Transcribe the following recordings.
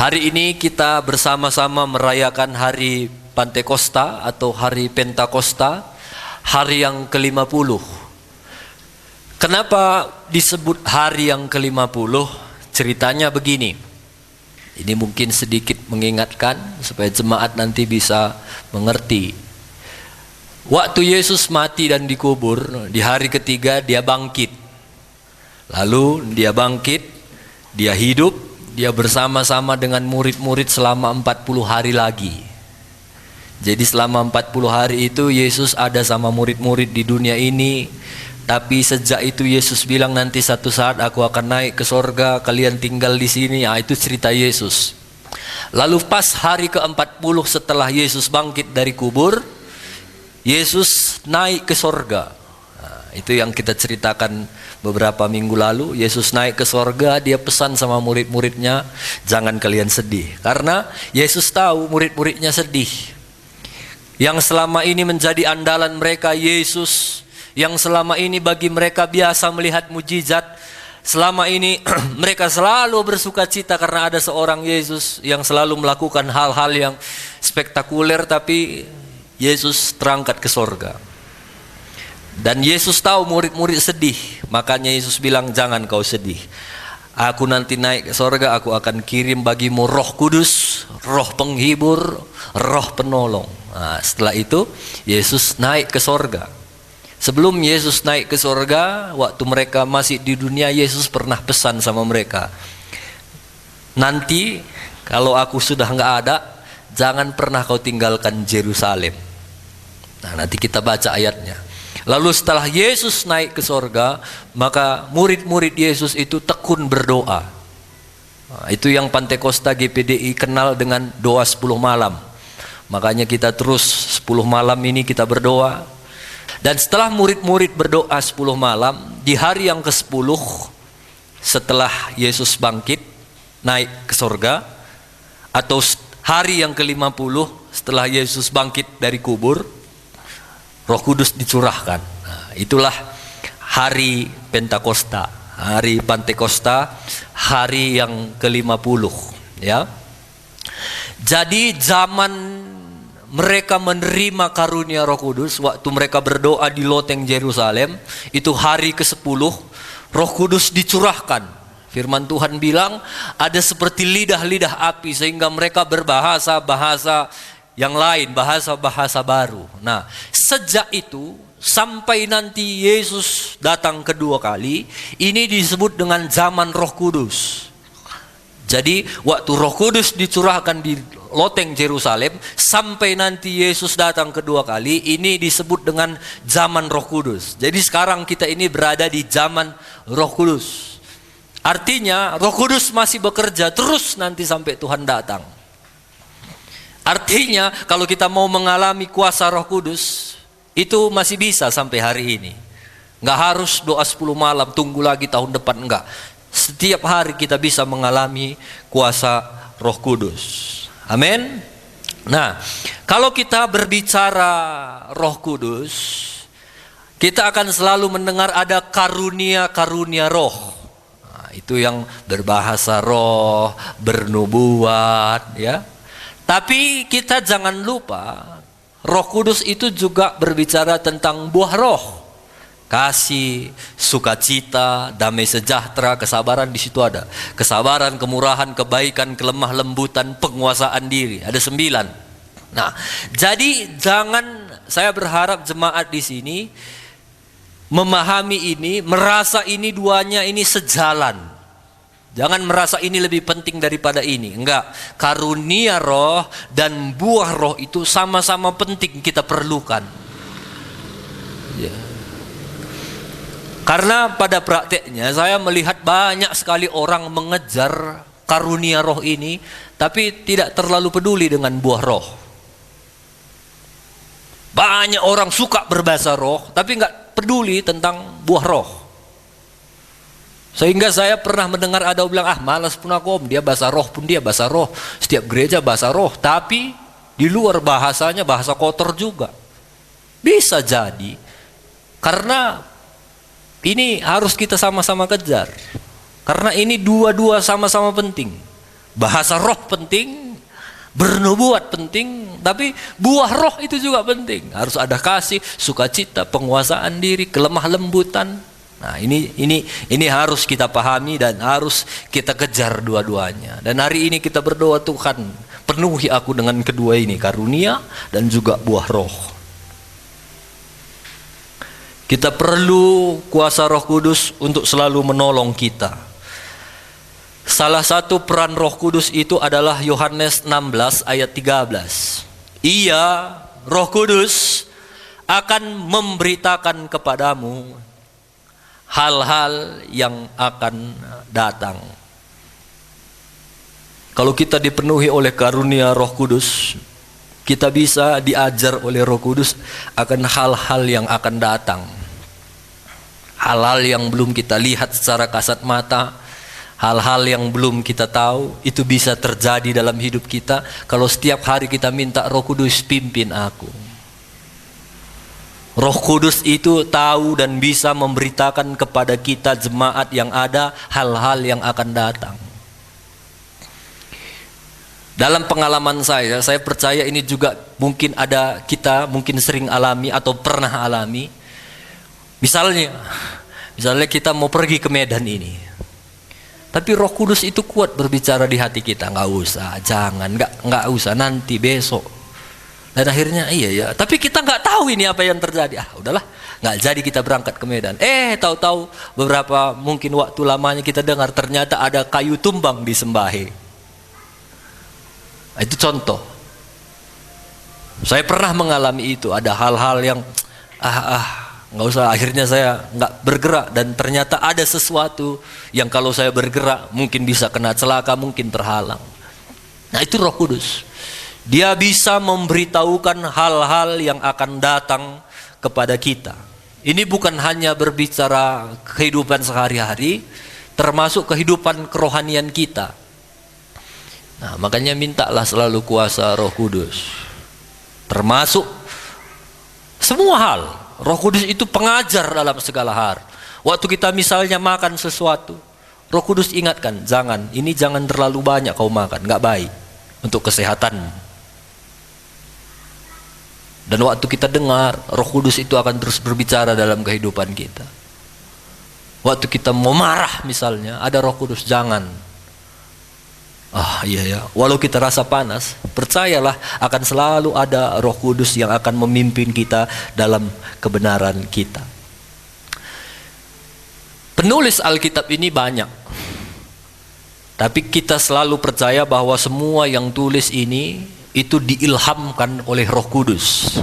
Hari ini kita bersama-sama merayakan hari Pantekosta atau hari Pentakosta, hari yang ke-50. Kenapa disebut hari yang ke-50? Ceritanya begini. Ini mungkin sedikit mengingatkan supaya jemaat nanti bisa mengerti. Waktu Yesus mati dan dikubur, di hari ketiga dia bangkit. Lalu dia bangkit, dia hidup, dia bersama-sama dengan murid-murid selama 40 hari lagi. Jadi selama 40 hari itu Yesus ada sama murid-murid di dunia ini. Tapi sejak itu Yesus bilang nanti satu saat aku akan naik ke sorga, kalian tinggal di sini. Itu cerita Yesus. Lalu pas hari ke-40 setelah Yesus bangkit dari kubur, Yesus naik ke sorga. Itu yang kita ceritakan beberapa minggu lalu. Yesus naik ke sorga, dia pesan sama murid-muridnya, jangan kalian sedih. Karena Yesus tahu murid-muridnya sedih. Yang selama ini menjadi andalan mereka Yesus, yang selama ini bagi mereka biasa melihat mujizat, selama ini mereka selalu bersuka cita karena ada seorang Yesus yang selalu melakukan hal-hal yang spektakuler, tapi Yesus terangkat ke sorga. Dan Yesus tahu murid-murid sedih, makanya Yesus bilang jangan kau sedih. Aku nanti naik ke sorga, aku akan kirim bagimu Roh Kudus, Roh penghibur, Roh penolong. Setelah itu Yesus naik ke sorga. Sebelum Yesus naik ke sorga, waktu mereka masih di dunia, Yesus pernah pesan sama mereka, nanti kalau aku sudah nggak ada, jangan pernah kau tinggalkan Yerusalem. Nanti kita baca ayatnya. Lalu setelah Yesus naik ke sorga, maka murid-murid Yesus itu tekun berdoa. Itu yang Pantekosta GPDI kenal dengan doa 10 malam. Makanya kita terus 10 malam ini kita berdoa. Dan setelah murid-murid berdoa 10 malam, di hari yang ke-10 setelah Yesus bangkit naik ke sorga, atau hari yang ke-50 setelah Yesus bangkit dari kubur, Roh Kudus dicurahkan. Itulah hari Pentakosta, hari Pantekosta, hari yang ke-50, ya. Jadi zaman mereka menerima karunia Roh Kudus, waktu mereka berdoa di loteng Yerusalem, itu hari ke-10, Roh Kudus dicurahkan. Firman Tuhan bilang ada seperti lidah-lidah api sehingga mereka berbahasa-bahasa yang lain, bahasa-bahasa baru. Nah, sejak itu sampai nanti Yesus datang kedua kali, ini disebut dengan zaman Roh Kudus. Jadi waktu Roh Kudus dicurahkan di loteng Yerusalem sampai nanti Yesus datang kedua kali, ini disebut dengan zaman Roh Kudus. Jadi sekarang kita ini berada di zaman Roh Kudus. Artinya Roh Kudus masih bekerja terus nanti sampai Tuhan datang. Artinya kalau kita mau mengalami kuasa Roh Kudus, itu masih bisa sampai hari ini. Nggak harus doa 10 malam, tunggu lagi tahun depan, enggak. Setiap hari kita bisa mengalami kuasa Roh Kudus. Amin. Nah, kalau kita berbicara Roh Kudus, kita akan selalu mendengar ada karunia-karunia roh. Itu yang berbahasa roh, bernubuat, ya. Tapi kita jangan lupa, Roh Kudus itu juga berbicara tentang buah roh. Kasih, sukacita, damai sejahtera, kesabaran, di situ ada. Kesabaran, kemurahan, kebaikan, kelemah lembutan, penguasaan diri. Ada 9. Nah, jadi saya berharap jemaat di sini memahami ini, merasa ini duanya ini sejalan. Jangan merasa ini lebih penting daripada ini. Enggak. Karunia roh dan buah roh itu sama-sama penting kita perlukan. Ya. Karena pada prakteknya saya melihat banyak sekali orang mengejar karunia roh ini, tapi tidak terlalu peduli dengan buah roh. Banyak orang suka berbahasa roh, tapi enggak peduli tentang buah roh. Sehingga saya pernah mendengar ada yang bilang, malas pun aku, dia bahasa roh pun dia bahasa roh, setiap gereja bahasa roh, tapi di luar bahasanya bahasa kotor juga. Bisa jadi, karena ini harus kita sama-sama kejar, karena ini dua-dua sama-sama penting. Bahasa roh penting, bernubuat penting, tapi buah roh itu juga penting. Harus ada kasih, sukacita, penguasaan diri, kelemah lembutan. Nah, ini harus kita pahami dan harus kita kejar dua-duanya. Dan hari ini kita berdoa, Tuhan, penuhi aku dengan kedua ini, karunia dan juga buah roh. Kita perlu kuasa Roh Kudus untuk selalu menolong kita. Salah satu peran Roh Kudus itu adalah Yohanes 16 ayat 13. Ia, Roh Kudus, akan memberitakan kepadamu hal-hal yang akan datang. Kalau kita dipenuhi oleh karunia Roh Kudus, kita bisa diajar oleh Roh Kudus akan hal-hal yang akan datang. Hal-hal yang belum kita lihat secara kasat mata, hal-hal yang belum kita tahu, itu bisa terjadi dalam hidup kita kalau setiap hari kita minta Roh Kudus pimpin aku. Roh Kudus itu tahu dan bisa memberitakan kepada kita jemaat yang ada hal-hal yang akan datang. Dalam pengalaman saya percaya ini juga mungkin ada kita mungkin sering alami atau pernah alami. Misalnya kita mau pergi ke Medan ini, tapi Roh Kudus itu kuat berbicara di hati kita, nggak usah, jangan, nggak usah, nanti besok. Dan akhirnya iya ya, tapi kita nggak tahu ini apa yang terjadi. Udahlah, nggak jadi kita berangkat ke Medan. Tahu-tahu beberapa mungkin waktu lamanya kita dengar ternyata ada kayu tumbang di Sembahe. Itu contoh. Saya pernah mengalami itu. Ada hal-hal yang nggak usah, akhirnya saya nggak bergerak dan ternyata ada sesuatu yang kalau saya bergerak mungkin bisa kena celaka, mungkin terhalang. Nah, itu Roh Kudus. Dia bisa memberitahukan hal-hal yang akan datang kepada kita. Ini bukan hanya berbicara kehidupan sehari-hari, termasuk kehidupan kerohanian kita. Nah, makanya mintalah selalu kuasa Roh Kudus. Termasuk semua hal. Roh Kudus itu pengajar dalam segala hal. Waktu kita misalnya makan sesuatu, Roh Kudus ingatkan, jangan terlalu banyak kau makan, nggak baik untuk kesehatanmu. Dan waktu kita dengar, Roh Kudus itu akan terus berbicara dalam kehidupan kita. Waktu kita mau marah misalnya, ada Roh Kudus, jangan. Iya ya, walau kita rasa panas, percayalah akan selalu ada Roh Kudus yang akan memimpin kita dalam kebenaran kita. Penulis Alkitab ini banyak, tapi kita selalu percaya bahwa semua yang tulis ini itu diilhamkan oleh Roh Kudus.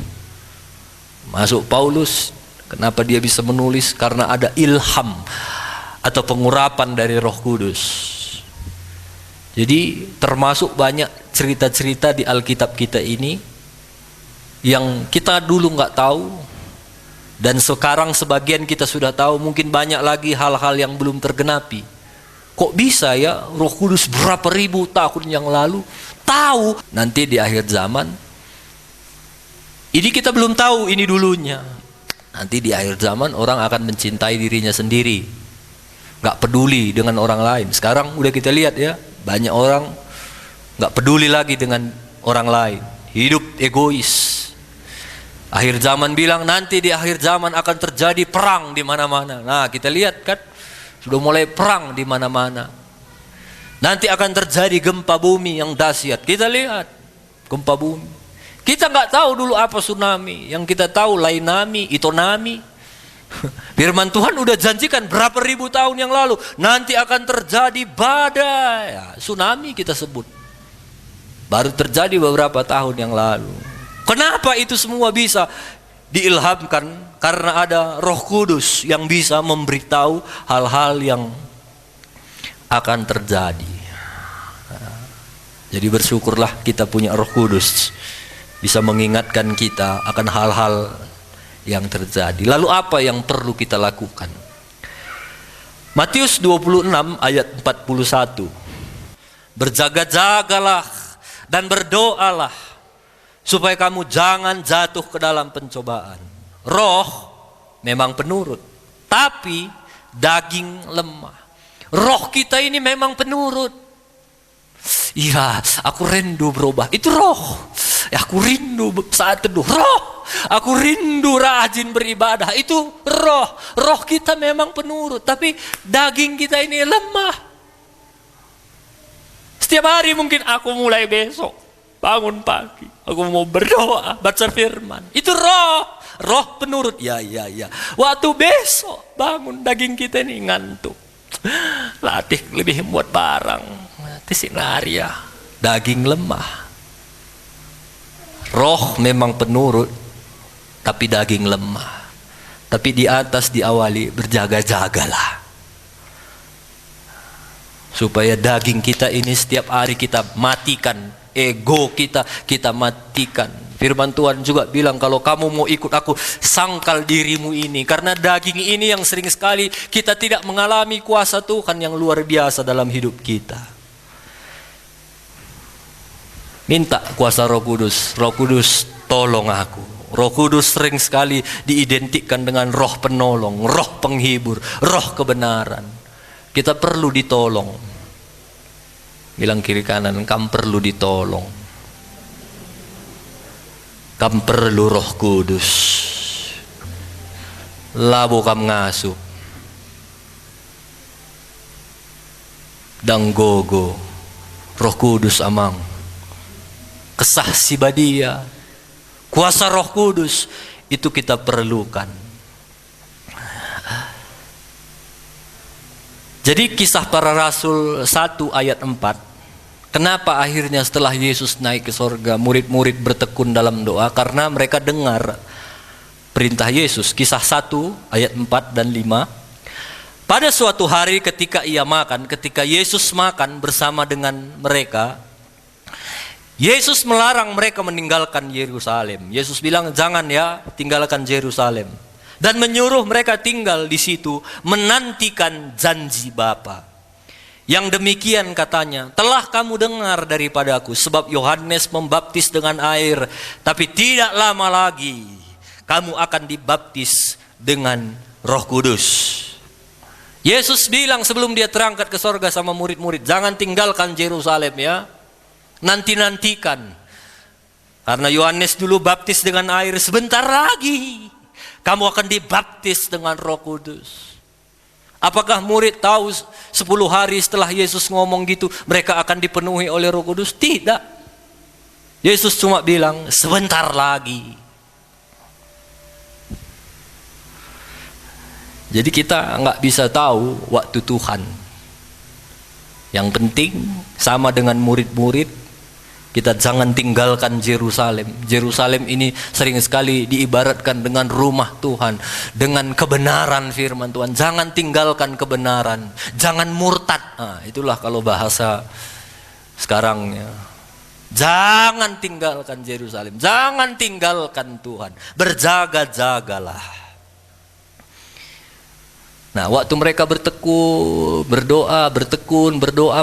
Masuk Paulus, kenapa dia bisa menulis? Karena ada ilham atau pengurapan dari Roh Kudus. Jadi termasuk banyak cerita-cerita di Alkitab kita ini yang kita dulu nggak tahu dan sekarang sebagian kita sudah tahu, mungkin banyak lagi hal-hal yang belum tergenapi. Kok bisa ya Roh Kudus berapa ribu tahun yang lalu tahu nanti di akhir zaman? Ini kita belum tahu ini dulunya. Nanti di akhir zaman orang akan mencintai dirinya sendiri, nggak peduli dengan orang lain. Sekarang udah kita lihat ya, banyak orang nggak peduli lagi dengan orang lain, hidup egois. Akhir zaman bilang nanti di akhir zaman akan terjadi perang di mana-mana. Nah, kita lihat kan, sudah mulai perang di mana-mana. Nanti akan terjadi gempa bumi yang dahsyat. Kita lihat gempa bumi. Kita nggak tahu dulu apa tsunami. Yang kita tahu lainami, itonami. Firman Tuhan udah janjikan berapa ribu tahun yang lalu nanti akan terjadi badai, ya, tsunami kita sebut. Baru terjadi beberapa tahun yang lalu. Kenapa itu semua bisa diilhamkan? Karena ada Roh Kudus yang bisa memberitahu hal-hal yang akan terjadi. Jadi bersyukurlah kita punya Roh Kudus, bisa mengingatkan kita akan hal-hal yang terjadi. Lalu apa yang perlu kita lakukan? Matius 26 ayat 41. Berjaga-jagalah dan berdoalah supaya kamu jangan jatuh ke dalam pencobaan. Roh memang penurut, tapi daging lemah. Roh kita ini memang penurut, Iya, aku rindu berubah. Itu roh. Aku rindu saat teduh. Roh. Aku rindu rajin beribadah. Itu roh. Roh kita memang penurut, tapi daging kita ini lemah. Setiap hari mungkin aku mulai besok bangun pagi, aku mau berdoa, baca firman. Itu roh. Roh penurut. Ya. Waktu besok bangun, daging kita ini ngantuk. Latih lebih buat barang. Tisinaria, daging lemah. Roh memang penurut, tapi daging lemah. Tapi di atas diawali berjaga-jagalah, supaya daging kita ini setiap hari kita matikan. Ego kita matikan. Firman Tuhan juga bilang, kalau kamu mau ikut aku, sangkal dirimu ini. Karena daging ini yang sering sekali kita tidak mengalami kuasa Tuhan yang luar biasa dalam hidup kita. Minta kuasa Roh Kudus. Roh Kudus tolong aku. Roh Kudus sering sekali diidentikan dengan roh penolong, roh penghibur, roh kebenaran. Kita perlu ditolong. Bilang kiri kanan, kamu perlu ditolong. Kamu perlu Roh Kudus. Labo kamu ngasuh. Dan gogo. Roh Kudus amang. Kesah sibadia, kuasa Roh Kudus, itu kita perlukan. Jadi kisah para rasul 1 ayat 4, kenapa akhirnya setelah Yesus naik ke sorga, murid-murid bertekun dalam doa? Karena mereka dengar perintah Yesus. Kisah 1 ayat 4 dan 5. Pada suatu hari ketika Yesus makan bersama dengan mereka, Yesus melarang mereka meninggalkan Yerusalem. Yesus bilang, jangan ya tinggalkan Yerusalem. Dan menyuruh mereka tinggal di situ menantikan janji Bapa. Yang demikian katanya, telah kamu dengar daripadaku, sebab Yohanes membaptis dengan air, tapi tidak lama lagi kamu akan dibaptis dengan Roh Kudus. Yesus bilang sebelum dia terangkat ke sorga sama murid-murid, jangan tinggalkan Yerusalem ya. Nanti-nantikan. Karena Yohanes dulu baptis dengan air, sebentar lagi kamu akan dibaptis dengan Roh Kudus. Apakah murid tahu 10 hari setelah Yesus ngomong gitu mereka akan dipenuhi oleh Roh Kudus? Tidak. Yesus cuma bilang sebentar lagi. Jadi kita nggak bisa tahu waktu Tuhan. Yang penting sama dengan murid-murid, kita jangan tinggalkan Yerusalem. Yerusalem ini sering sekali diibaratkan dengan rumah Tuhan, dengan kebenaran firman Tuhan. Jangan tinggalkan kebenaran, jangan murtad. Nah, itulah kalau bahasa sekarang ya. Jangan tinggalkan Yerusalem, jangan tinggalkan Tuhan. Berjaga-jagalah. Nah, waktu mereka bertekun, berdoa,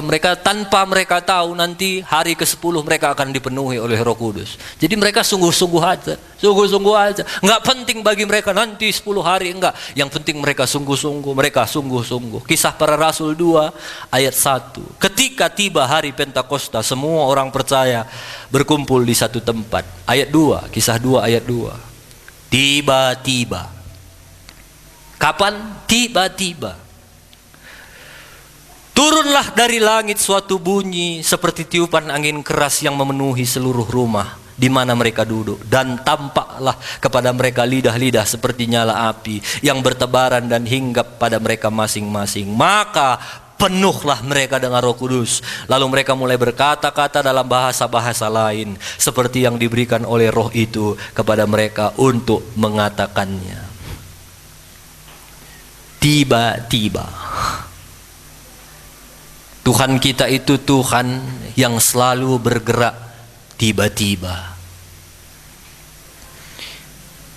mereka tanpa mereka tahu nanti hari ke-10 mereka akan dipenuhi oleh Roh Kudus. Jadi mereka sungguh-sungguh aja. Enggak penting bagi mereka nanti 10 hari, enggak. Yang penting mereka sungguh-sungguh. Kisah para Rasul 2 ayat 1. Ketika tiba hari Pentakosta, semua orang percaya berkumpul di satu tempat. Ayat 2, kisah 2 ayat 2. Tiba-tiba. Kapan? Tiba-tiba. Turunlah dari langit suatu bunyi seperti tiupan angin keras yang memenuhi seluruh rumah di mana mereka duduk. Dan tampaklah kepada mereka lidah-lidah seperti nyala api yang bertebaran dan hinggap pada mereka masing-masing. Maka penuhlah mereka dengan Roh Kudus. Lalu mereka mulai berkata-kata dalam bahasa-bahasa lain seperti yang diberikan oleh Roh itu kepada mereka untuk mengatakannya. Tiba-tiba. Tuhan kita itu Tuhan yang selalu bergerak tiba-tiba.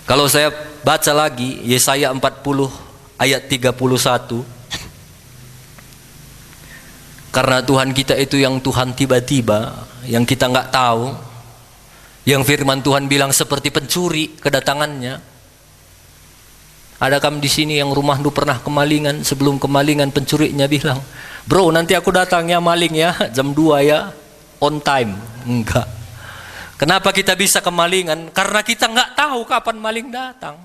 Kalau saya baca lagi Yesaya 40 ayat 31. Karena Tuhan kita itu yang Tuhan tiba-tiba, yang kita nggak tahu, yang firman Tuhan bilang seperti pencuri kedatangannya. Ada kamu di sini yang rumah lu pernah kemalingan, sebelum kemalingan pencurinya bilang, bro nanti aku datang ya maling ya, jam 2 ya, on time. Enggak. Kenapa kita bisa kemalingan? Karena kita nggak tahu kapan maling datang.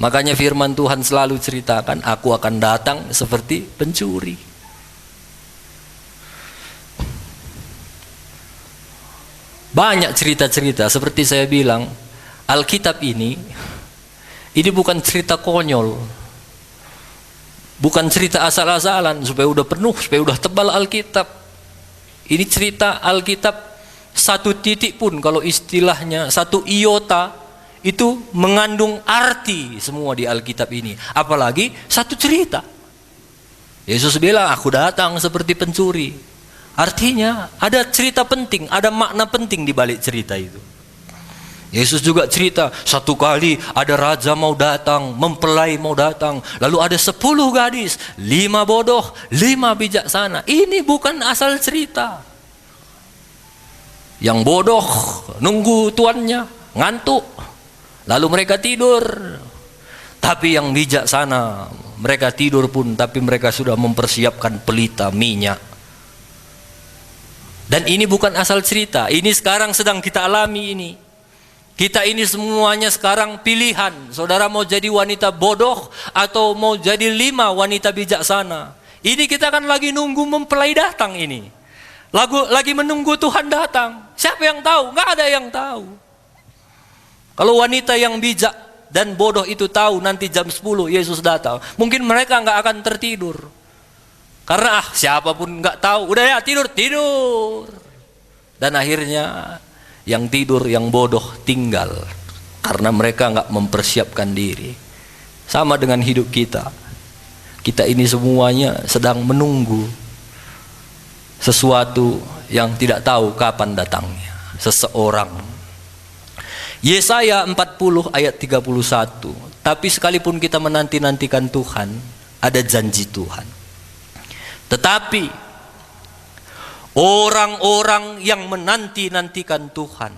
Makanya firman Tuhan selalu ceritakan, aku akan datang seperti pencuri. Banyak cerita-cerita, seperti saya bilang, Alkitab ini bukan cerita konyol, bukan cerita asal-asalan supaya udah penuh, supaya udah tebal Alkitab. Ini cerita Alkitab, satu titik pun kalau istilahnya satu iota itu mengandung arti semua di Alkitab ini. Apalagi satu cerita. Yesus bilang, aku datang seperti pencuri. Artinya ada cerita penting, ada makna penting di balik cerita itu. Yesus juga cerita, satu kali ada raja mau datang, mempelai mau datang, lalu ada 10 gadis, 5 bodoh, 5 bijaksana. Ini bukan asal cerita. Yang bodoh nunggu tuannya, ngantuk, lalu mereka tidur. Tapi yang bijaksana, mereka tidur pun, tapi mereka sudah mempersiapkan pelita minyak. Dan ini bukan asal cerita, ini sekarang sedang kita alami ini. Kita ini semuanya sekarang pilihan. Saudara mau jadi wanita bodoh atau mau jadi 5 wanita bijaksana. Ini kita kan lagi nunggu mempelai datang ini. Lagi menunggu Tuhan datang. Siapa yang tahu? Nggak ada yang tahu. Kalau wanita yang bijak dan bodoh itu tahu nanti jam 10 Yesus datang, mungkin mereka nggak akan tertidur. Karena siapapun nggak tahu, udah ya tidur. Dan akhirnya yang tidur, yang bodoh tinggal karena mereka nggak mempersiapkan diri. Sama dengan hidup kita. Kita ini semuanya sedang menunggu sesuatu yang tidak tahu kapan datangnya. Seseorang. Yesaya 40 ayat 31. Tapi sekalipun kita menanti-nantikan Tuhan, ada janji Tuhan. Tetapi orang-orang yang menanti-nantikan Tuhan,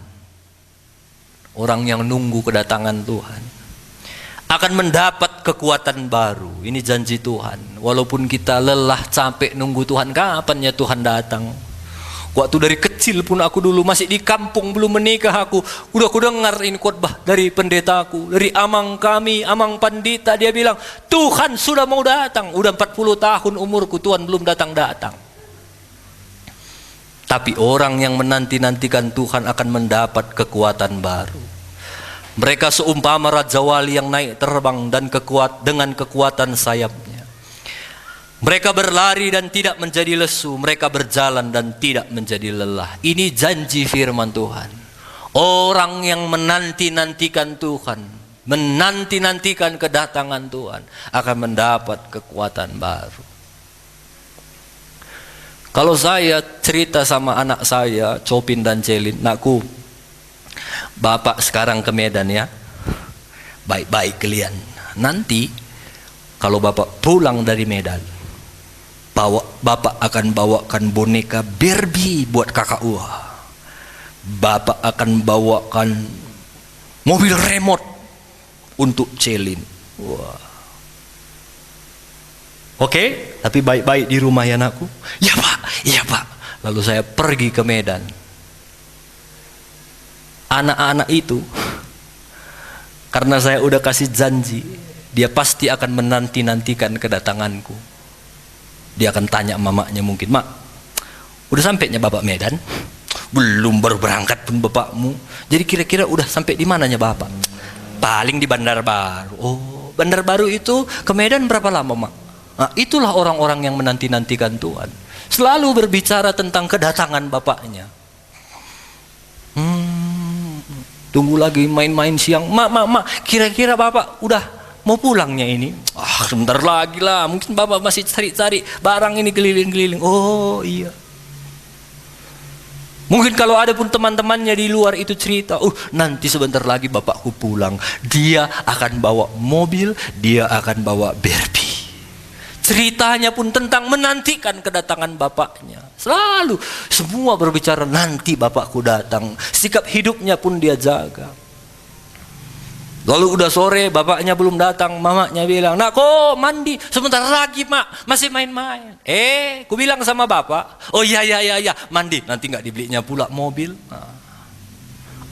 orang yang nunggu kedatangan Tuhan, akan mendapat kekuatan baru. Ini janji Tuhan. Walaupun kita lelah, capek nunggu Tuhan, kapan ya Tuhan datang? Waktu dari kecil pun aku dulu masih di kampung, belum menikah aku dengar ini khotbah dari pendetaku, dari amang kami, amang pandita. Dia bilang, Tuhan sudah mau datang. Udah 40 tahun umurku, Tuhan belum datang-datang. Tapi orang yang menanti-nantikan Tuhan akan mendapat kekuatan baru. Mereka seumpama Raja Wali yang naik terbang dan dengan kekuatan sayapnya. Mereka berlari dan tidak menjadi lesu, mereka berjalan dan tidak menjadi lelah. Ini janji firman Tuhan. Orang yang menanti-nantikan Tuhan, menanti-nantikan kedatangan Tuhan, akan mendapat kekuatan baru. Kalau saya cerita sama anak saya, Copin dan Celin, nakku, Bapak sekarang ke Medan ya, baik-baik kalian. Nanti kalau Bapak pulang dari Medan, Bapak akan bawakan boneka Barbie buat kakak Wah. Bapak akan bawakan mobil remote untuk Celin. Wah. Oke, tapi baik-baik di rumah ya anakku. Ya Pak, iya Pak. Lalu saya pergi ke Medan. Anak-anak itu, karena saya udah kasih janji, dia pasti akan menanti-nantikan kedatanganku. Dia akan tanya mamanya mungkin, Mak, udah sampainya Bapak Medan? Belum, baru berangkat pun bapakmu. Jadi kira-kira udah sampai di mananya Bapak? Paling di Bandar Baru. Oh, Bandar Baru itu ke Medan berapa lama, Mak? Nah, itulah orang-orang yang menanti-nantikan Tuhan. Selalu berbicara tentang kedatangan Bapaknya. Tunggu lagi main-main siang. Mak, kira-kira Bapak udah mau pulangnya ini? Sebentar lagi lah. Mungkin Bapak masih cari-cari barang ini keliling-keliling. Oh iya. Mungkin kalau ada pun teman-temannya di luar itu cerita, nanti sebentar lagi Bapakku pulang. Dia akan bawa mobil, dia akan bawa Barbie. Ceritanya pun tentang menantikan kedatangan Bapaknya. Selalu semua berbicara nanti Bapakku datang. Sikap hidupnya pun dia jaga. Lalu udah sore, bapaknya belum datang, mamanya bilang, nak kok mandi, sebentar lagi mak, masih main-main. Ku bilang sama bapak, oh iya, mandi, nanti nggak dibelinya pula mobil.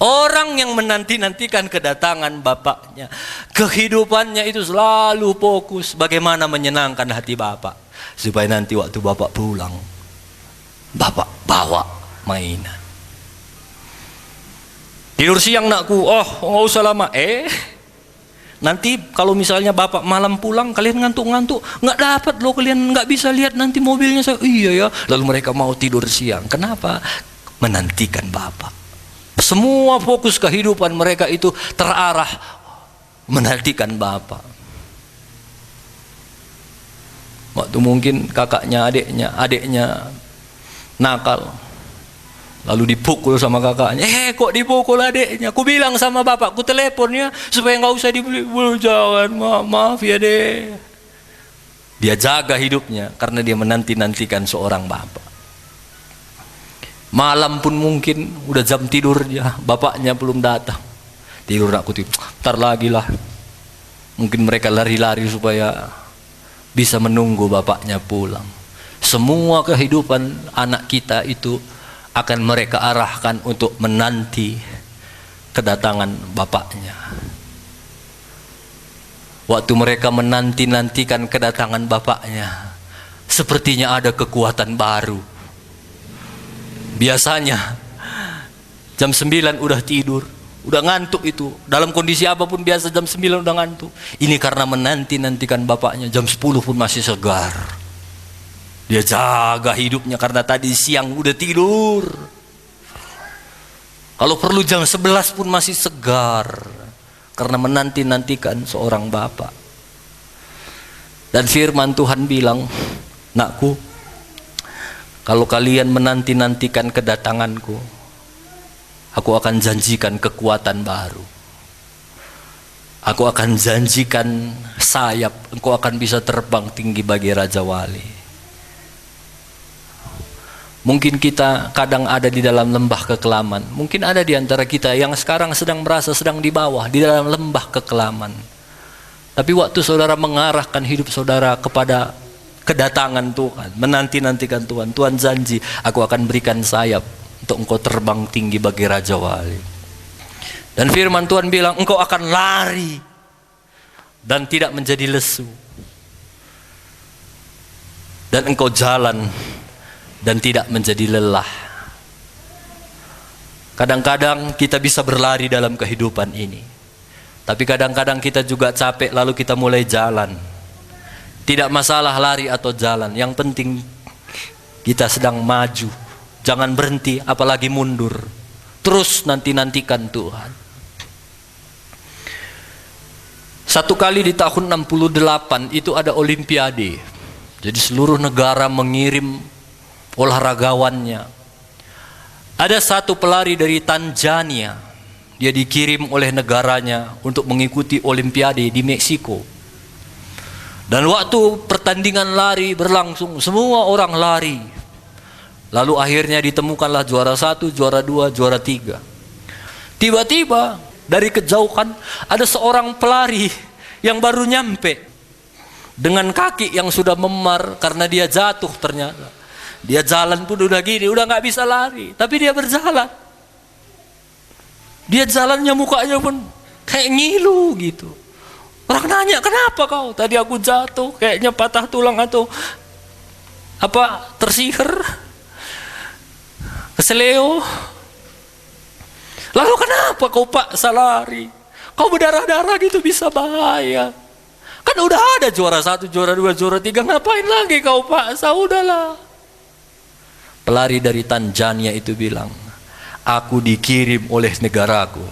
Orang yang menanti-nantikan kedatangan bapaknya, kehidupannya itu selalu fokus bagaimana menyenangkan hati bapak, supaya nanti waktu bapak pulang, bapak bawa mainan. Tidur siang nakku, oh nggak usah lama. Nanti kalau misalnya bapak malam pulang, kalian ngantuk-ngantuk, nggak dapat loh, kalian nggak bisa lihat nanti mobilnya saya. Iya ya. Lalu mereka mau tidur siang. Kenapa? Menantikan bapak. Semua fokus kehidupan mereka itu terarah menantikan bapak. Waktu mungkin kakaknya, adiknya nakal, lalu dipukul sama kakaknya. Kok dipukul adiknya? Ku bilang sama bapak, ku teleponnya supaya nggak usah dibeli. Jangan, maaf ya deh. Dia jaga hidupnya karena dia menanti-nantikan seorang bapak. Malam pun mungkin udah jam tidurnya, bapaknya belum datang. Tidur aku tidur, ntar lagi lah. Mungkin mereka lari-lari supaya bisa menunggu bapaknya pulang. Semua kehidupan anak kita itu akan mereka arahkan untuk menanti kedatangan bapaknya. Waktu mereka menanti-nantikan kedatangan bapaknya, sepertinya ada kekuatan baru. Biasanya jam 9 udah tidur, udah ngantuk itu. Dalam kondisi apapun biasa jam 9 udah ngantuk. Ini karena menanti-nantikan bapaknya, jam 10 pun masih segar. Dia jaga hidupnya karena tadi siang udah tidur. Kalau perlu jam 11 pun masih segar karena menanti-nantikan seorang bapak. Dan firman Tuhan bilang, nakku, kalau kalian menanti-nantikan kedatanganku, aku akan janjikan kekuatan baru. Aku akan janjikan sayap, engkau akan bisa terbang tinggi bagi Raja Wali. Mungkin kita kadang ada di dalam lembah kekelaman. Mungkin ada di antara kita yang sekarang sedang merasa sedang di bawah, di dalam lembah kekelaman. Tapi waktu saudara mengarahkan hidup saudara kepada kedatangan Tuhan, menanti-nantikan Tuhan, Tuhan janji, aku akan berikan sayap untuk engkau terbang tinggi bagi Raja Wali. Dan firman Tuhan bilang, engkau akan lari dan tidak menjadi lesu. Dan engkau jalan dan tidak menjadi lelah. Kadang-kadang kita bisa berlari dalam kehidupan ini, tapi kadang-kadang kita juga capek lalu kita mulai jalan. Tidak masalah lari atau jalan, yang penting kita sedang maju. Jangan berhenti, apalagi mundur. Terus nanti-nantikan Tuhan. Satu kali di tahun 68 itu ada Olimpiade. Jadi seluruh negara mengirim olahragawannya. Ada satu pelari dari Tanzania, dia dikirim oleh negaranya untuk mengikuti Olimpiade di Meksiko. Dan waktu pertandingan lari berlangsung, semua orang lari. Lalu akhirnya ditemukanlah juara 1, juara 2, juara 3. Tiba-tiba dari kejauhan ada seorang pelari yang baru nyampe, dengan kaki yang sudah memar karena dia jatuh ternyata. Dia jalan pun udah gini, udah gak bisa lari, tapi dia berjalan. Dia jalannya mukanya pun kayak ngilu gitu. Orang nanya, kenapa kau? Tadi aku jatuh, kayaknya patah tulang atau apa, tersihir, keseleo. Lalu kenapa kau paksa lari? Kau berdarah-darah gitu bisa bahaya. Kan udah ada juara 1, juara 2, juara 3, ngapain lagi kau paksa? Udahlah. Pelari dari Tanzania itu bilang, aku dikirim oleh negaraku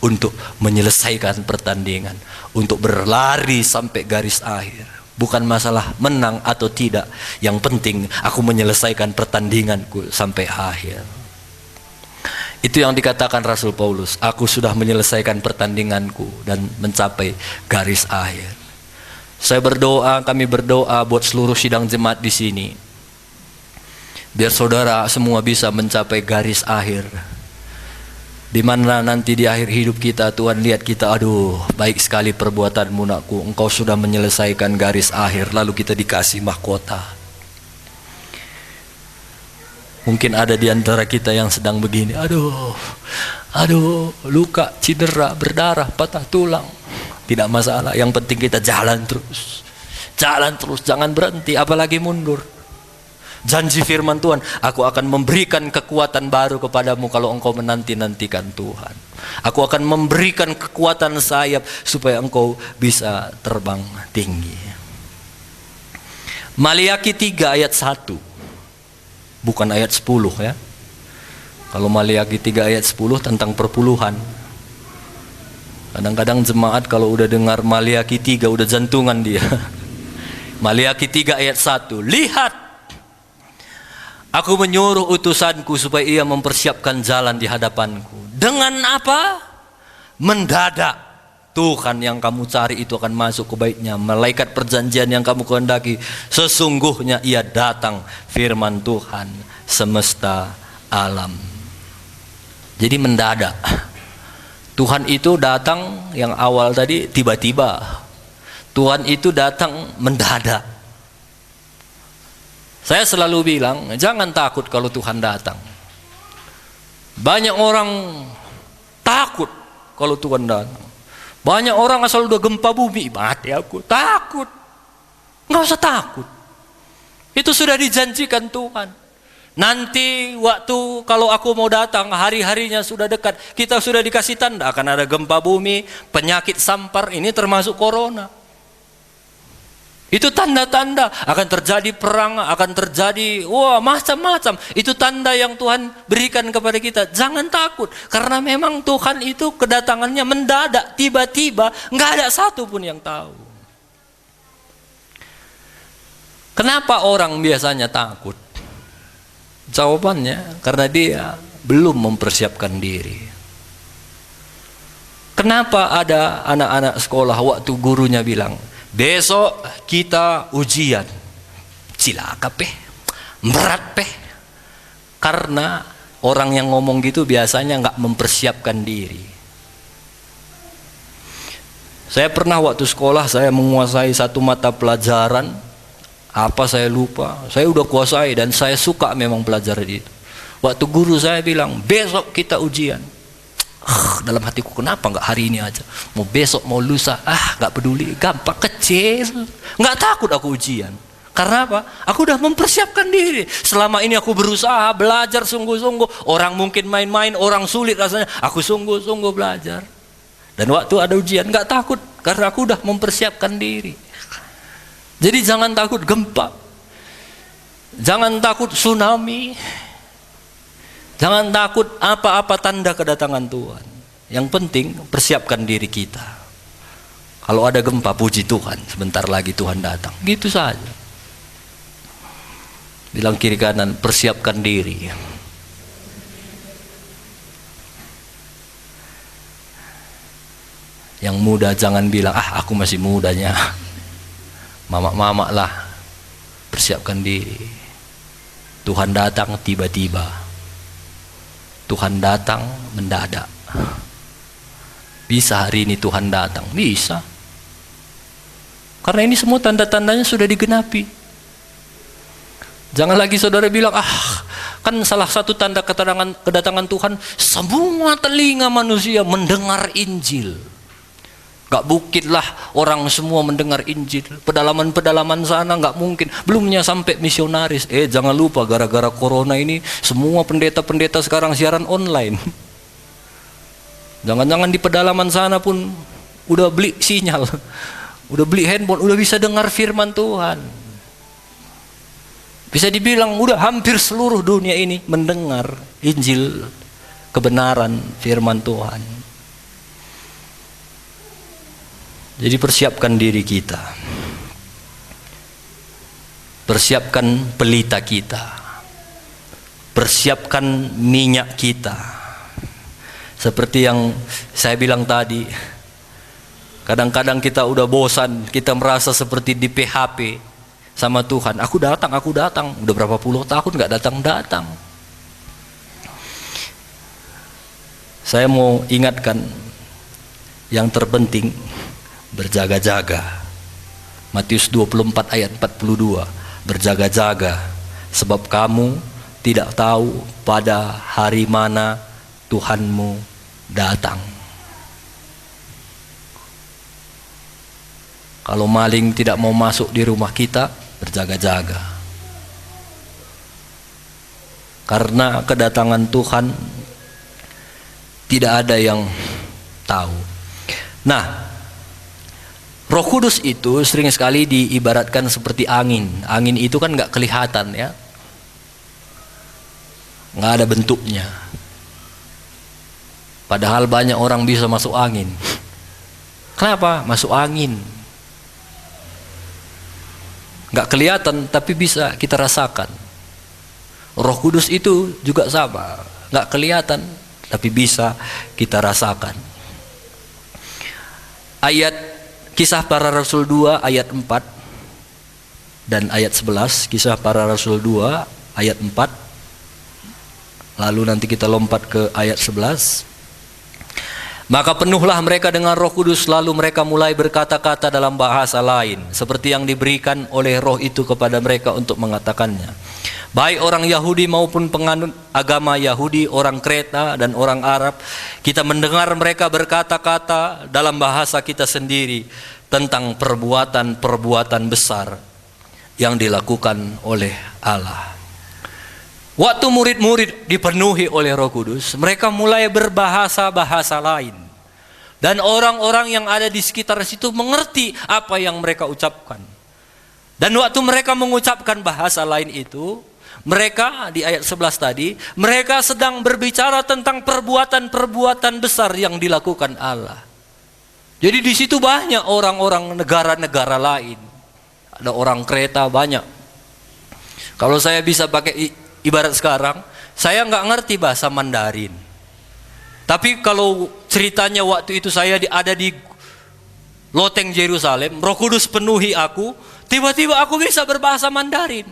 untuk menyelesaikan pertandingan, untuk berlari sampai garis akhir. Bukan masalah menang atau tidak, yang penting aku menyelesaikan pertandinganku sampai akhir. Itu yang dikatakan Rasul Paulus, aku sudah menyelesaikan pertandinganku dan mencapai garis akhir. Saya berdoa, kami berdoa buat seluruh sidang jemaat di sini, biar saudara semua bisa mencapai garis akhir Di mana nanti di akhir hidup kita Tuhan lihat kita, aduh baik sekali perbuatanmu nakku, engkau sudah menyelesaikan garis akhir, lalu kita dikasih mahkota. Mungkin ada di antara kita yang sedang begini, aduh luka, cedera, berdarah, patah tulang. Tidak masalah, yang penting kita jalan terus, jangan berhenti, apalagi mundur. Janji firman Tuhan, aku akan memberikan kekuatan baru kepadamu kalau engkau menanti-nantikan Tuhan. Aku akan memberikan kekuatan sayap supaya engkau bisa terbang tinggi. Maliaki 3 ayat 1, bukan ayat 10 ya. Kalau Maliaki 3 ayat 10 tentang perpuluhan. Kadang-kadang jemaat kalau udah dengar Maliaki 3 udah jantungan dia. Maliaki 3 ayat 1, lihat, aku menyuruh utusanku supaya ia mempersiapkan jalan di hadapanku. Dengan apa? Mendadak Tuhan yang kamu cari itu akan masuk ke baitnya. Malaikat perjanjian yang kamu kehendaki, sesungguhnya ia datang, firman Tuhan semesta alam. Jadi mendadak. Tuhan itu datang, yang awal tadi tiba-tiba. Tuhan itu datang mendadak. Saya selalu bilang, jangan takut kalau Tuhan datang. Banyak orang takut kalau Tuhan datang. Banyak orang asal udah gempa bumi, mati aku, takut. Nggak usah takut. Itu sudah dijanjikan Tuhan. Nanti waktu kalau aku mau datang, hari-harinya sudah dekat. Kita sudah dikasih tanda, akan ada gempa bumi, penyakit sampar, ini termasuk corona. Itu tanda-tanda, akan terjadi perang, akan terjadi macam-macam. Itu tanda yang Tuhan berikan kepada kita. Jangan takut, karena memang Tuhan itu kedatangannya mendadak, tiba-tiba, nggak ada satu pun yang tahu. Kenapa orang biasanya takut? Jawabannya, karena dia belum mempersiapkan diri. Kenapa ada anak-anak sekolah waktu gurunya bilang, besok kita ujian, cilaka peh, berat peh. Karena orang yang ngomong gitu biasanya nggak mempersiapkan diri. Saya pernah waktu sekolah saya menguasai satu mata pelajaran, apa saya lupa, saya udah kuasai dan saya suka memang pelajaran itu. Waktu guru saya bilang besok kita ujian, dalam hatiku, kenapa nggak hari ini aja? Mau besok, mau lusa, nggak peduli, gampang, kecil, nggak takut aku ujian. Karena apa? Aku udah mempersiapkan diri. Selama ini aku berusaha belajar sungguh-sungguh. Orang mungkin main-main, orang sulit rasanya. Aku sungguh-sungguh belajar. Dan waktu ada ujian nggak takut, karena aku udah mempersiapkan diri. Jadi jangan takut gempa, jangan takut tsunami. Jangan takut apa-apa tanda kedatangan Tuhan. Yang penting persiapkan diri kita. Kalau ada gempa, puji Tuhan, sebentar lagi Tuhan datang. Gitu saja. Bilang kiri kanan, persiapkan diri. Yang muda jangan bilang, aku masih mudanya. Mama-mama lah, persiapkan diri. Tuhan datang tiba-tiba. Tuhan datang mendadak. Bisa hari ini Tuhan datang? Bisa. Karena ini semua tanda-tandanya sudah digenapi. Jangan lagi saudara bilang, kan salah satu tanda kedatangan Tuhan, semua telinga manusia mendengar Injil. Gak mungkinlah orang semua mendengar Injil. Pedalaman-pedalaman sana gak mungkin. Belumnya sampai misionaris. Jangan lupa gara-gara corona ini semua pendeta-pendeta sekarang siaran online. Jangan-jangan di pedalaman sana pun udah beli sinyal, udah beli handphone, udah bisa dengar firman Tuhan. Bisa dibilang udah hampir seluruh dunia ini mendengar Injil, kebenaran firman Tuhan. Jadi persiapkan diri kita, persiapkan pelita kita, persiapkan minyak kita. Seperti yang saya bilang tadi, kadang-kadang kita udah bosan, kita merasa seperti di PHP sama Tuhan. Aku datang, udah berapa puluh tahun gak datang-datang. Saya mau ingatkan yang terpenting, berjaga-jaga. Matius 24 ayat 42, berjaga-jaga, sebab kamu tidak tahu pada hari mana Tuhanmu datang. Kalau maling tidak mau masuk di rumah kita, berjaga-jaga. Karena kedatangan Tuhan tidak ada yang tahu. Nah, Roh Kudus itu sering sekali diibaratkan seperti angin. Angin itu kan nggak kelihatan ya, nggak ada bentuknya. Padahal banyak orang bisa masuk angin. Kenapa? Masuk angin. Nggak kelihatan tapi bisa kita rasakan. Roh Kudus itu juga sama, nggak kelihatan tapi bisa kita rasakan. Ayat Kisah Para Rasul 2 ayat 4 dan ayat 11, Kisah Para Rasul 2 ayat 4. Lalu nanti kita lompat ke ayat 11. Maka penuhlah mereka dengan Roh Kudus, lalu mereka mulai berkata-kata dalam bahasa lain, seperti yang diberikan oleh Roh itu kepada mereka untuk mengatakannya. Baik orang Yahudi maupun penganut agama Yahudi, orang Kreta dan orang Arab, kita mendengar mereka berkata-kata dalam bahasa kita sendiri tentang perbuatan-perbuatan besar yang dilakukan oleh Allah. Waktu murid-murid dipenuhi oleh Roh Kudus, mereka mulai berbahasa-bahasa lain. Dan orang-orang yang ada di sekitar situ mengerti apa yang mereka ucapkan. Dan waktu mereka mengucapkan bahasa lain itu, mereka di ayat 11 tadi, mereka sedang berbicara tentang perbuatan-perbuatan besar yang dilakukan Allah. Jadi di situ banyak orang-orang negara-negara lain. Ada orang Kreta banyak. Kalau saya bisa pakai ibarat sekarang, saya nggak ngerti bahasa Mandarin. Tapi kalau ceritanya waktu itu saya ada di loteng Yerusalem, Roh Kudus penuhi aku, tiba-tiba aku bisa berbahasa Mandarin.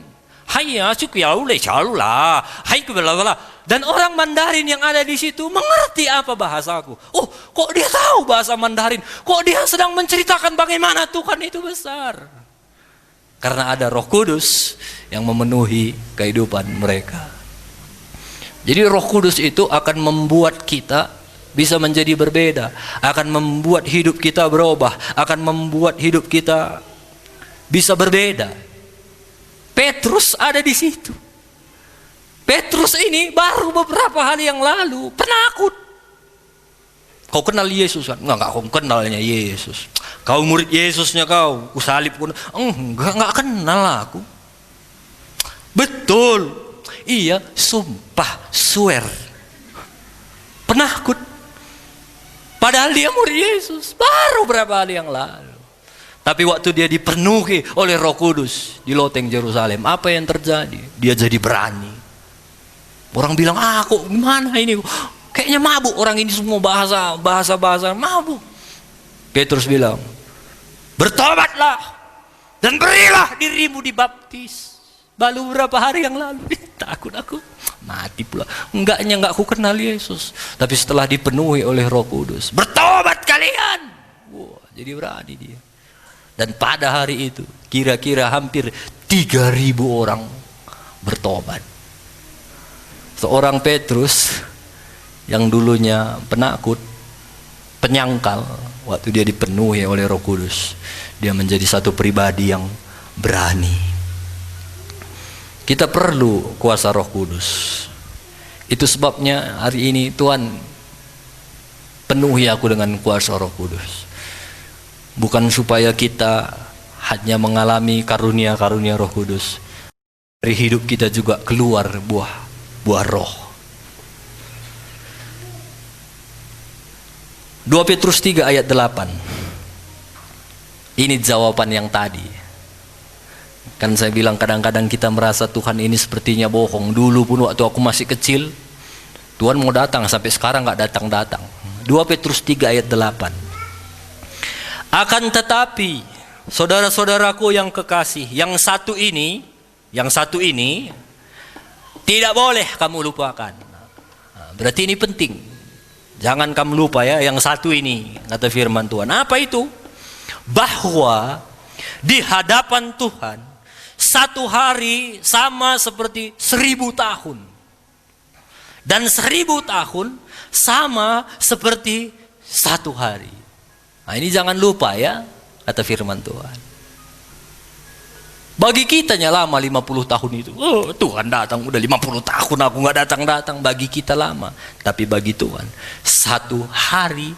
Hayya syukyaule chalula, hai kubela. Dan orang Mandarin yang ada di situ mengerti apa bahasaku. Oh, kok dia tahu bahasa Mandarin? Kok dia sedang menceritakan bagaimana Tuhan itu besar? Karena ada Roh Kudus yang memenuhi kehidupan mereka. Jadi Roh Kudus itu akan membuat kita bisa menjadi berbeda, akan membuat hidup kita berubah, akan membuat hidup kita bisa berbeda. Petrus ada di situ. Petrus ini baru beberapa hari yang lalu penakut. Kau kenal Yesus kan? Enggak, kau kenalnya Yesus. Kau murid Yesusnya kau, kusalib pun. Enggak kenal aku. Betul. Iya, sumpah, swear. Penakut. Padahal dia murid Yesus, baru berapa hari yang lalu. Tapi waktu dia dipenuhi oleh Roh Kudus di loteng Yerusalem, apa yang terjadi? Dia jadi berani. Orang bilang, kok gimana ini? Kayaknya mabuk orang ini, semua bahasa mabuk. Petrus bilang, bertobatlah dan berilah dirimu dibaptis. Baru berapa hari yang lalu, takut aku, mati pula. Enggak aku kenal Yesus. Tapi setelah dipenuhi oleh Roh Kudus, bertobat kalian. Wah, jadi berani dia. Dan pada hari itu, kira-kira hampir 3.000 orang bertobat. Seorang Petrus yang dulunya penakut, penyangkal, waktu dia dipenuhi oleh Roh Kudus, dia menjadi satu pribadi yang berani. Kita perlu kuasa Roh Kudus. Itu sebabnya hari ini Tuhan penuhi aku dengan kuasa Roh Kudus. Bukan supaya kita hanya mengalami karunia-karunia Roh Kudus, dari hidup kita juga keluar buah roh. 2 Petrus 3 ayat 8. Ini jawaban yang tadi. Kan saya bilang kadang-kadang kita merasa Tuhan ini sepertinya bohong. Dulu pun waktu aku masih kecil, Tuhan mau datang, sampai sekarang gak datang-datang. 2 Petrus 3 ayat 8. Akan tetapi, saudara-saudaraku yang kekasih, yang satu ini tidak boleh kamu lupakan. Berarti ini penting. Jangan kamu lupa ya yang satu ini, kata firman Tuhan. Apa itu? Bahwa di hadapan Tuhan satu hari sama seperti 1000 tahun. Dan 1000 tahun sama seperti satu hari. Nah, ini jangan lupa ya, kata firman Tuhan. Bagi kitanya lama 50 tahun itu. Oh, Tuhan datang udah 50 tahun aku nggak datang-datang. Bagi kita lama. Tapi bagi Tuhan satu hari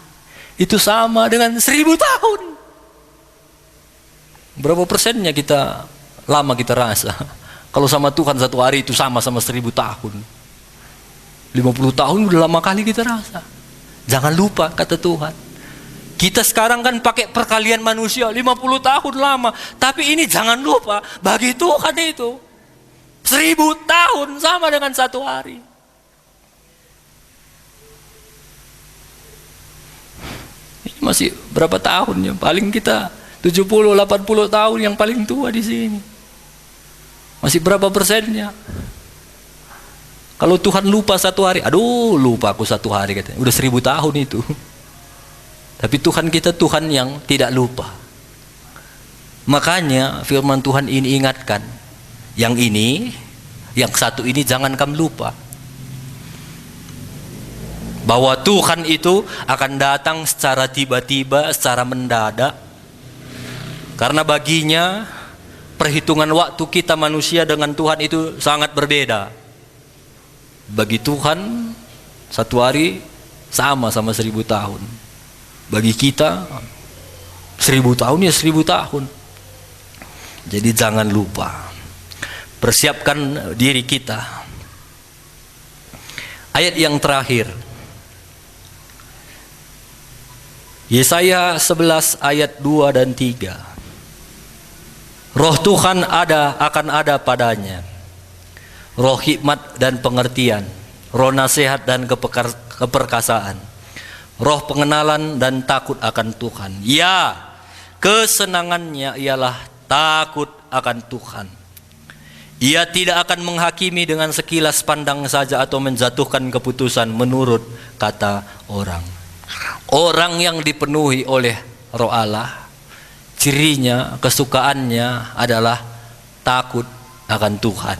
itu sama dengan 1000 tahun. Berapa persennya kita lama kita rasa? Kalau sama Tuhan satu hari itu sama 1000 tahun. 50 tahun udah lama kali kita rasa. Jangan lupa kata Tuhan. Kita sekarang kan pakai perkalian manusia 50 tahun lama. Tapi ini jangan lupa, bagi Tuhan itu 1000 tahun sama dengan satu hari. Ini masih berapa tahun ya? Paling kita 70-80 tahun yang paling tua di sini. Masih berapa persennya? Kalau Tuhan lupa satu hari, aduh lupa aku satu hari katanya. Udah 1000 tahun itu. Tapi Tuhan kita Tuhan yang tidak lupa. Makanya firman Tuhan ini ingatkan. Yang ini, yang satu ini jangan kamu lupa. Bahwa Tuhan itu akan datang secara tiba-tiba, secara mendadak. Karena baginya perhitungan waktu kita manusia dengan Tuhan itu sangat berbeda. Bagi Tuhan satu hari sama 1000 tahun. Bagi kita 1000 tahun ya 1000 tahun. Jadi jangan lupa, persiapkan diri kita. Ayat yang terakhir, Yesaya 11 ayat 2 dan 3. Roh Tuhan akan ada padanya, roh hikmat dan pengertian, roh nasihat dan keperkasaan, roh pengenalan dan takut akan Tuhan. Ya, kesenangannya ialah takut akan Tuhan. Ia tidak akan menghakimi dengan sekilas pandang saja atau menjatuhkan keputusan menurut kata orang. Orang yang dipenuhi oleh Roh Allah, cirinya, kesukaannya adalah takut akan Tuhan.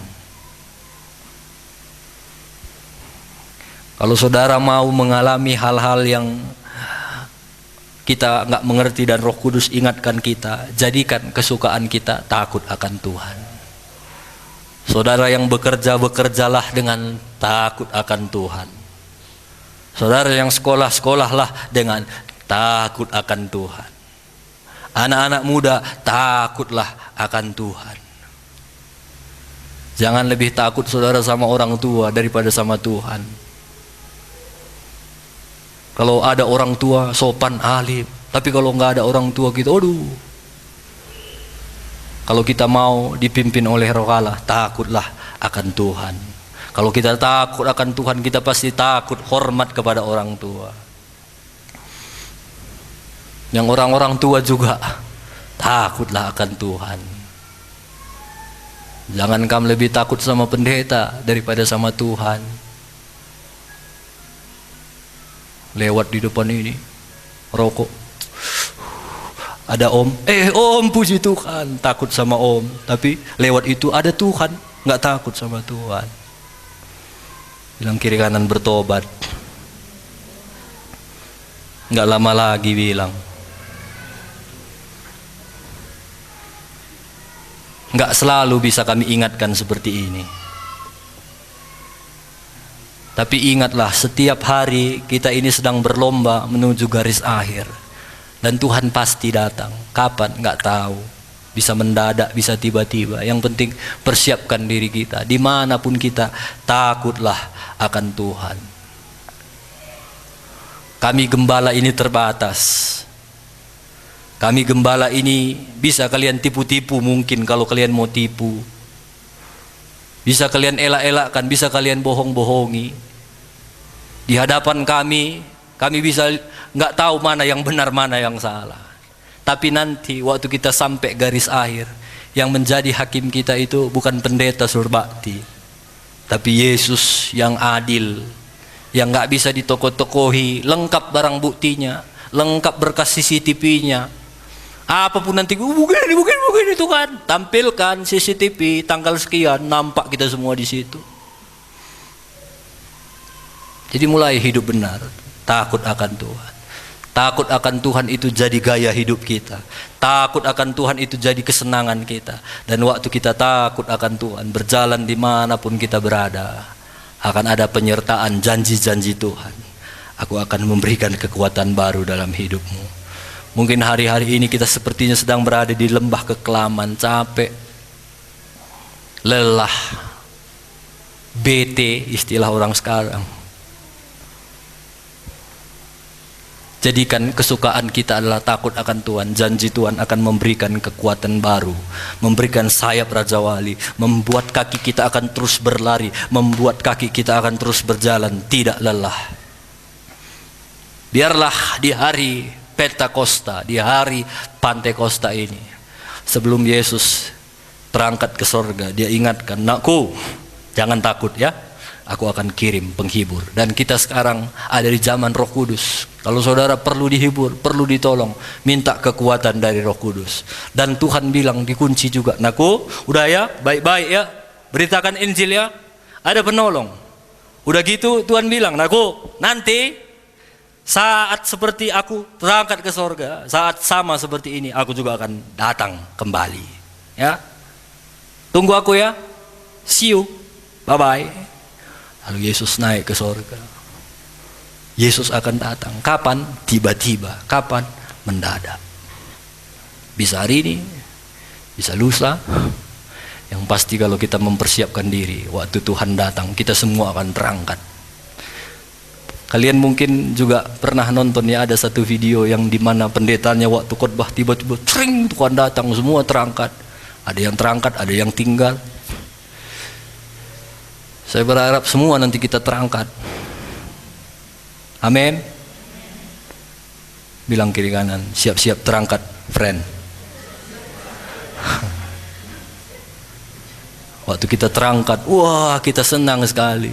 Kalau saudara mau mengalami hal-hal yang kita nggak mengerti dan Roh Kudus ingatkan kita, jadikan kesukaan kita takut akan Tuhan. Saudara yang bekerja, bekerjalah dengan takut akan Tuhan. Saudara yang sekolah, sekolahlah dengan takut akan Tuhan. Anak-anak muda, takutlah akan Tuhan. Jangan lebih takut saudara sama orang tua daripada sama Tuhan. Kalau ada orang tua sopan alim, tapi kalau nggak ada orang tua kita, aduh. Kalau kita mau dipimpin oleh Roh Allah, takutlah akan Tuhan. Kalau kita takut akan Tuhan, kita pasti takut hormat kepada orang tua. Yang orang-orang tua juga takutlah akan Tuhan. Jangan kamu lebih takut sama pendeta daripada sama Tuhan. Lewat di depan ini rokok, ada om, om puji Tuhan, takut sama om. Tapi lewat itu ada Tuhan, nggak takut sama Tuhan. Bilang kiri kanan bertobat, nggak lama lagi bilang. Nggak selalu bisa kami ingatkan seperti ini. Tapi ingatlah, setiap hari kita ini sedang berlomba menuju garis akhir. Dan Tuhan pasti datang. Kapan? Nggak tahu. Bisa mendadak, bisa tiba-tiba. Yang penting persiapkan diri kita. Dimanapun kita, takutlah akan Tuhan. Kami gembala ini terbatas. Kami gembala ini bisa kalian tipu-tipu mungkin kalau kalian mau tipu. Bisa kalian elak-elakkan, bisa kalian bohong-bohongi. Di hadapan kami bisa nggak tahu mana yang benar, mana yang salah. Tapi nanti waktu kita sampai garis akhir, yang menjadi hakim kita itu bukan pendeta surbakti, tapi Yesus yang adil, yang nggak bisa ditoko-tokohi, lengkap barang buktinya, lengkap berkas CCTV-nya. Apapun nanti begini itu kan, tampilkan CCTV tanggal sekian, nampak kita semua di situ. Jadi mulai hidup benar, takut akan Tuhan. Takut akan Tuhan itu jadi gaya hidup kita. Takut akan Tuhan itu jadi kesenangan kita. Dan waktu kita takut akan Tuhan, berjalan dimanapun kita berada, akan ada penyertaan janji-janji Tuhan. Aku akan memberikan kekuatan baru dalam hidupmu. Mungkin hari-hari ini kita sepertinya sedang berada di lembah kekelaman, capek, lelah, bete istilah orang sekarang. Jadikan kesukaan kita adalah takut akan Tuhan. Janji Tuhan akan memberikan kekuatan baru, memberikan sayap Raja Wali, membuat kaki kita akan terus berlari, membuat kaki kita akan terus berjalan, tidak lelah. Biarlah di hari Pentakosta, di hari Pantekosta ini, sebelum Yesus terangkat ke sorga, dia ingatkan, nakku, jangan takut ya, aku akan kirim penghibur. Dan kita sekarang ada di zaman Roh Kudus. Kalau saudara perlu dihibur, perlu ditolong, minta kekuatan dari Roh Kudus. Dan Tuhan bilang dikunci juga, nakku, udah ya, baik-baik ya, beritakan Injil ya, ada penolong. Udah gitu Tuhan bilang, nakku, nanti saat seperti aku terangkat ke sorga, saat sama seperti ini, aku juga akan datang kembali. Ya, tunggu aku ya, see you, bye-bye. Lalu Yesus naik ke sorga. Yesus akan datang. Kapan? Tiba-tiba. Kapan? Mendadak. Bisa hari ini, bisa lusa. Yang pasti kalau kita mempersiapkan diri, waktu Tuhan datang, kita semua akan terangkat. Kalian mungkin juga pernah nonton ya, ada satu video yang dimana pendetanya waktu khotbah tiba-tiba tring, Tuhan datang, semua terangkat. Ada yang terangkat, ada yang tinggal. Saya berharap semua nanti kita terangkat. Amin. Bilang kiri kanan, siap-siap terangkat, friend. Waktu kita terangkat, wah kita senang sekali.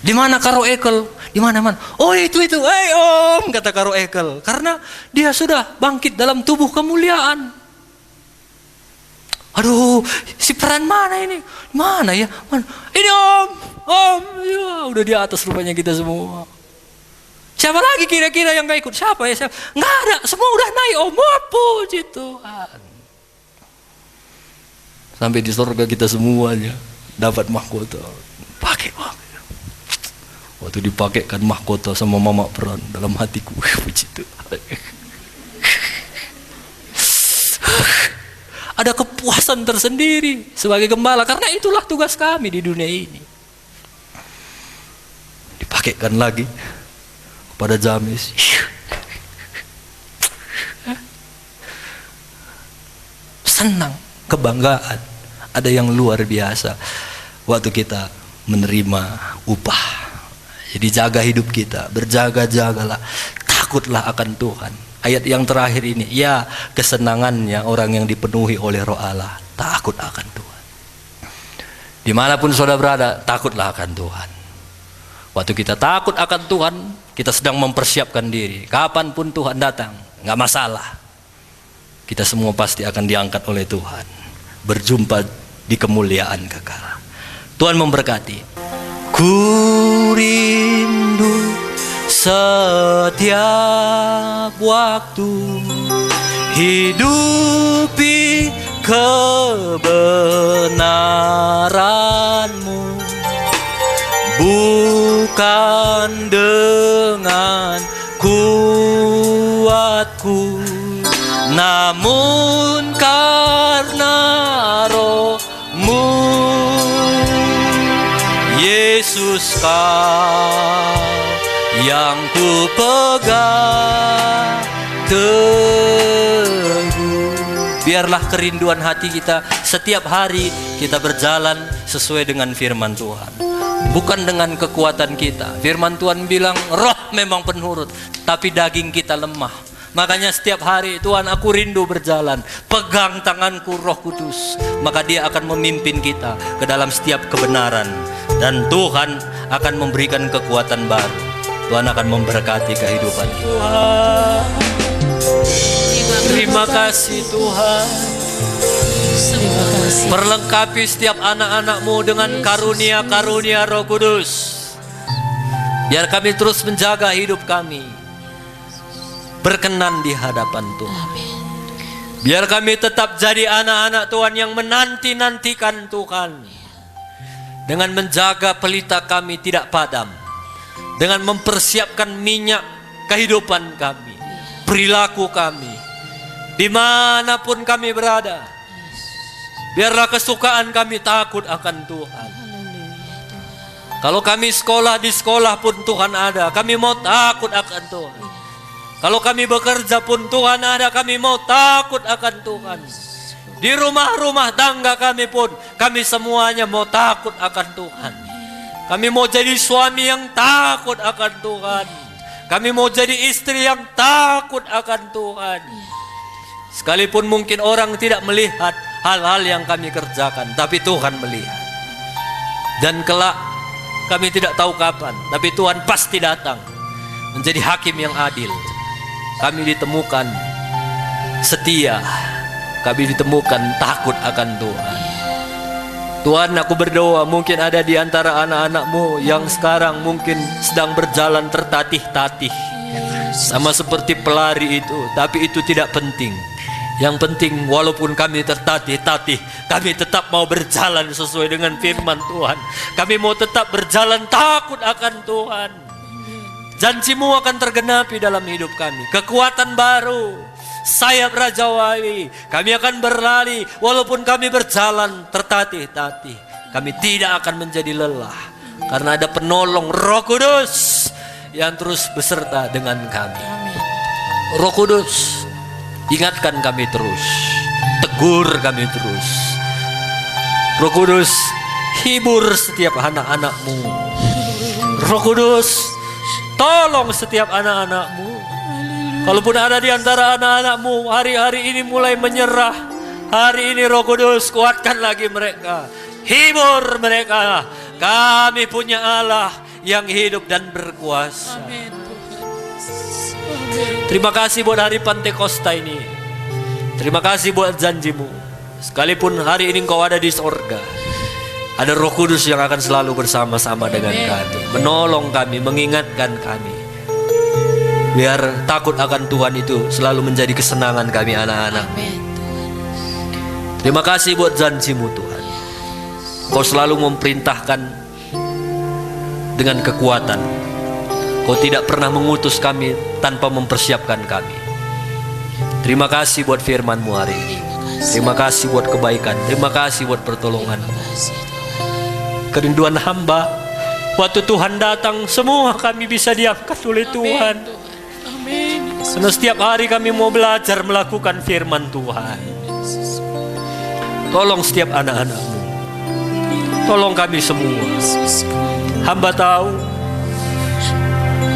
Di mana Karo Ekel? Di mana? Oh itu, hey om, kata Karo Ekel. Karena dia sudah bangkit dalam tubuh kemuliaan. Aduh, si peran mana ini? Mana ya? Mana? Ini om, ya, udah di atas rupanya kita semua. Siapa lagi kira-kira yang gak ikut? Siapa ya? Siapa? Nggak ada, semua udah naik om. Puji Tuhan. Sampai di surga kita semuanya dapat mahkota. Pakai mahkota. Waktu dipakaikan mahkota sama mama peran dalam hatiku, puji Tuhan. Ada kepuasan tersendiri sebagai gembala, karena itulah tugas kami di dunia ini. Dipakaikan lagi kepada James. Senang, kebanggaan, ada yang luar biasa waktu kita menerima upah. Jadi jaga hidup kita, berjaga-jagalah, takutlah akan Tuhan. Ayat yang terakhir ini, ya kesenangannya orang yang dipenuhi oleh Roh Allah, takut akan Tuhan. Dimanapun saudara berada, takutlah akan Tuhan. Waktu kita takut akan Tuhan, kita sedang mempersiapkan diri. Kapanpun Tuhan datang, nggak masalah. Kita semua pasti akan diangkat oleh Tuhan, berjumpa di kemuliaan kekal. Tuhan memberkati. Ku rindu setiap waktu hidupi kebenaran-Mu, bukan dengan kuatku, namun karena Roh-Mu. Yesus, Kau yang ku pegang teguh. Biarlah kerinduan hati kita setiap hari kita berjalan sesuai dengan firman Tuhan, bukan dengan kekuatan kita. Firman Tuhan bilang roh memang penurut, tapi daging kita lemah. Makanya setiap hari, Tuhan aku rindu berjalan, pegang tanganku Roh Kudus, maka Dia akan memimpin kita ke dalam setiap kebenaran. Dan Tuhan akan memberikan kekuatan baru. Tuhan akan memberkati kehidupan Tuhan. Terima kasih Tuhan. Perlengkapi setiap anak-anak-Mu dengan karunia-karunia Roh Kudus. Biar kami terus menjaga hidup kami berkenan di hadapan Tuhan. Biar kami tetap jadi anak-anak Tuhan yang menanti-nantikan Tuhan. Dengan menjaga pelita kami tidak padam. Dengan mempersiapkan minyak kehidupan kami, perilaku kami, dimanapun kami berada. Biarlah kesukaan kami takut akan Tuhan. Kalau kami sekolah, di sekolah pun Tuhan ada, kami mau takut akan Tuhan. Kalau kami bekerja pun Tuhan ada, kami mau takut akan Tuhan. Di rumah-rumah tangga kami pun, kami semuanya mau takut akan Tuhan. Kami mau jadi suami yang takut akan Tuhan. Kami mau jadi istri yang takut akan Tuhan. Sekalipun mungkin orang tidak melihat hal-hal yang kami kerjakan, tapi Tuhan melihat. Dan kelak kami tidak tahu kapan, tapi Tuhan pasti datang menjadi hakim yang adil. Kami ditemukan setia, kami ditemukan takut akan Tuhan. Tuhan, aku berdoa mungkin ada di antara anak-anak-Mu yang sekarang mungkin sedang berjalan tertatih-tatih, sama seperti pelari itu, tapi itu tidak penting. Yang penting walaupun kami tertatih-tatih, kami tetap mau berjalan sesuai dengan firman Tuhan. Kami mau tetap berjalan takut akan Tuhan. Janji-Mu akan tergenapi dalam hidup kami. Kekuatan baru, sayap Raja Wali. Kami akan berlari walaupun kami berjalan tertatih-tatih. Kami tidak akan menjadi lelah, karena ada penolong Roh Kudus yang terus beserta dengan kami. Roh Kudus, ingatkan kami terus, tegur kami terus. Roh Kudus, hibur setiap anak-anak-Mu. Roh Kudus, tolong setiap anak-anak-Mu. Kalaupun ada di antara anak-anak-Mu hari-hari ini mulai menyerah, hari ini Roh Kudus kuatkan lagi mereka, hibur mereka. Kami punya Allah yang hidup dan berkuasa. Amin. Terima kasih buat hari Pantekosta ini. Terima kasih buat janji-Mu. Sekalipun hari ini Engkau ada di sorga, ada Roh Kudus yang akan selalu bersama-sama dengan kami, menolong kami, mengingatkan kami. Biar takut akan Tuhan itu selalu menjadi kesenangan kami anak-anak. Terima kasih buat janji-Mu Tuhan. Kau selalu memerintahkan dengan kekuatan. Kau tidak pernah mengutus kami tanpa mempersiapkan kami. Terima kasih buat firman-Mu hari ini. Terima kasih buat kebaikan. Terima kasih buat pertolongan. Kerinduan hamba, waktu Tuhan datang, semua kami bisa diangkat oleh Tuhan. Karena setiap hari kami mau belajar melakukan firman Tuhan. Tolong setiap anak-anak-Mu, tolong kami semua. Hamba tahu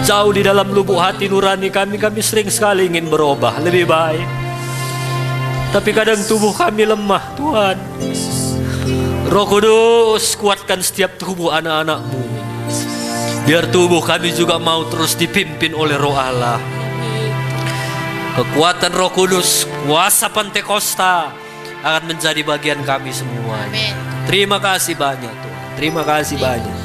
jauh di dalam lubuk hati nurani kami sering sekali ingin berubah lebih baik, tapi kadang tubuh kami lemah. Tuhan, Roh Kudus, kuatkan setiap tubuh anak-anak-Mu, biar tubuh kami juga mau terus dipimpin oleh Roh Allah. Kekuatan Roh Kudus, kuasa Pantekosta akan menjadi bagian kami semua. Terima kasih banyak Tuhan. Terima kasih banyak.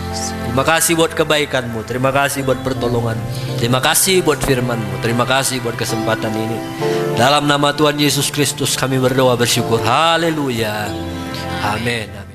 Terima kasih buat kebaikan-Mu. Terima kasih buat pertolongan. Terima kasih buat firman-Mu. Terima kasih buat kesempatan ini. Dalam nama Tuhan Yesus Kristus kami berdoa bersyukur. Haleluya. Amin.